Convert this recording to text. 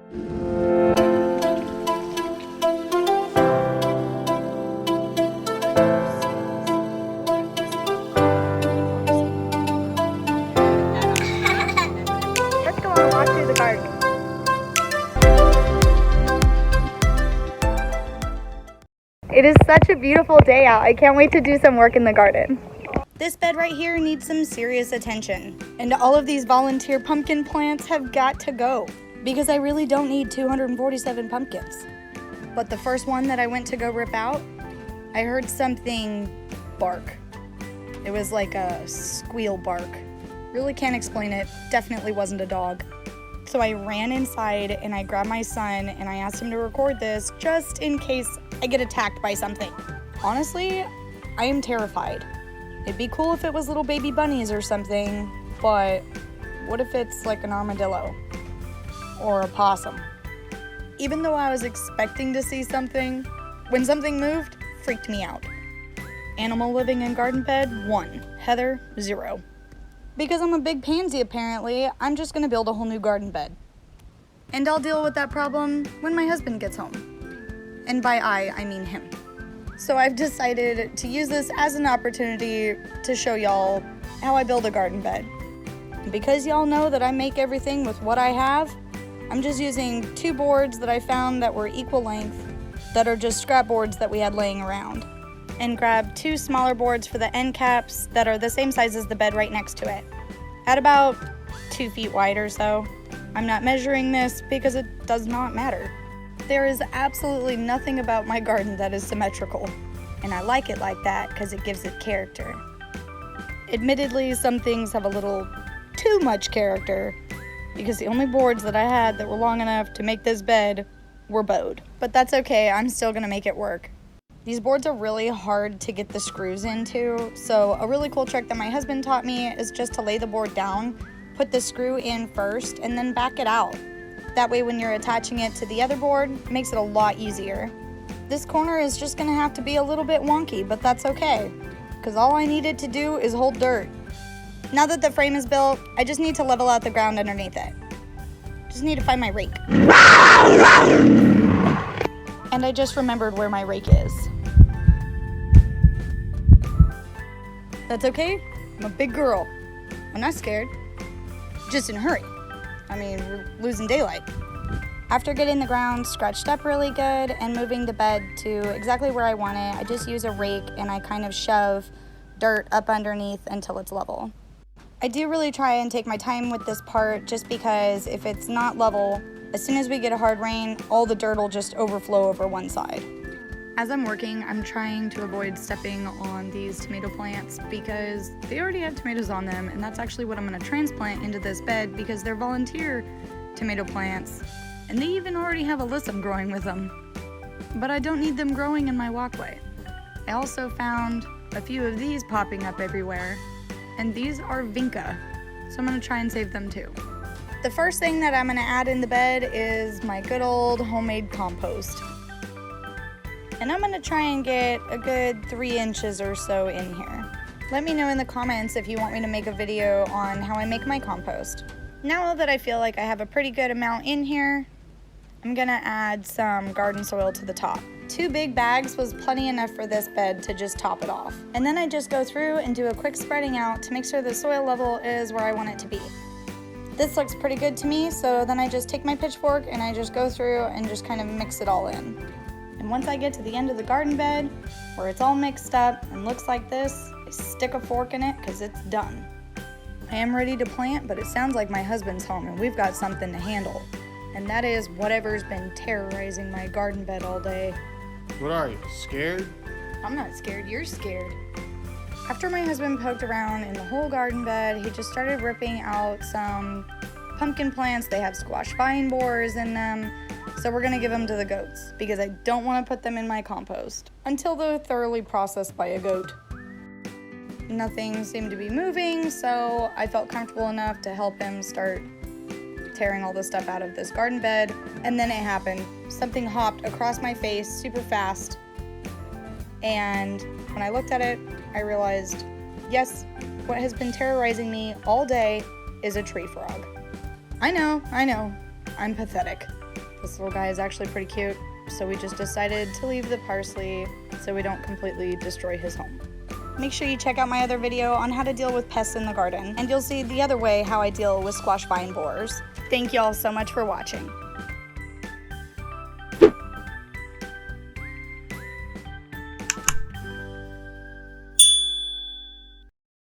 Let's go on a walk through the garden. It is such a beautiful day out. I can't wait to do some work in the garden. This bed right here needs some serious attention. And all of these volunteer pumpkin plants have got to go because I really don't need 247 pumpkins. But the first one that I went to go rip out, I heard something bark. It was like a squeal bark. Really can't explain it. Definitely wasn't a dog. So I ran inside and I grabbed my son and I asked him to record this just in case I get attacked by something. Honestly, I am terrified. It'd be cool if it was little baby bunnies or something, but what if it's like an armadillo or a possum? Even though I was expecting to see something, when something moved, freaked me out. Animal living in garden bed, 1. Heather, 0. Because I'm a big pansy apparently, I'm just gonna build a whole new garden bed. And I'll deal with that problem when my husband gets home. And by I mean him. So I've decided to use this as an opportunity to show y'all how I build a garden bed. Because y'all know that I make everything with what I have, I'm just using 2 boards that I found that were equal length, that are just scrap boards that we had laying around. And grab 2 smaller boards for the end caps that are the same size as the bed right next to it, at about 2 feet wide or so. I'm not measuring this because it does not matter. There is absolutely nothing about my garden that is symmetrical, and I like it like that because it gives it character. Admittedly, some things have a little too much character because the only boards that I had that were long enough to make this bed were bowed. But that's okay, I'm still gonna make it work. These boards are really hard to get the screws into, so a really cool trick that my husband taught me is just to lay the board down, put the screw in first, and then back it out. That way when you're attaching it to the other board, it makes it a lot easier. This corner is just gonna have to be a little bit wonky, but that's okay, because all I needed to do is hold dirt. Now that the frame is built, I just need to level out the ground underneath it. Just need to find my rake. And I just remembered where my rake is. That's okay, I'm a big girl. I'm not scared, just in a hurry. I mean, we're losing daylight. After getting the ground scratched up really good and moving the bed to exactly where I want it, I just use a rake and I kind of shove dirt up underneath until it's level. I do really try and take my time with this part just because if it's not level, as soon as we get a hard rain, all the dirt will just overflow over one side. As I'm working, I'm trying to avoid stepping on these tomato plants because they already have tomatoes on them, and that's actually what I'm gonna transplant into this bed because they're volunteer tomato plants, and they even already have alyssum growing with them. But I don't need them growing in my walkway. I also found a few of these popping up everywhere, and these are vinca, so I'm gonna try and save them too. The first thing that I'm gonna add in the bed is my good old homemade compost. And I'm gonna try and get a good 3 inches or so in here. Let me know in the comments if you want me to make a video on how I make my compost. Now that I feel like I have a pretty good amount in here, I'm gonna add some garden soil to the top. 2 big bags was plenty enough for this bed to just top it off. And then I just go through and do a quick spreading out to make sure the soil level is where I want it to be. This looks pretty good to me, so then I just take my pitchfork and I just go through and just kind of mix it all in. And once I get to the end of the garden bed, where it's all mixed up and looks like this, I stick a fork in it because it's done. I am ready to plant, but it sounds like my husband's home and we've got something to handle. And that is whatever's been terrorizing my garden bed all day. What are you, scared? I'm not scared, you're scared. After my husband poked around in the whole garden bed, he just started ripping out some pumpkin plants. They have squash vine borers in them. So we're gonna give them to the goats because I don't wanna put them in my compost until they're thoroughly processed by a goat. Nothing seemed to be moving, so I felt comfortable enough to help him start tearing all the stuff out of this garden bed. And then it happened. Something hopped across my face super fast. And when I looked at it, I realized, yes, what has been terrorizing me all day is a tree frog. I know, I'm pathetic. This little guy is actually pretty cute, so we just decided to leave the parsley so we don't completely destroy his home. Make sure you check out my other video on how to deal with pests in the garden, and you'll see the other way how I deal with squash vine borers. Thank you all so much for watching.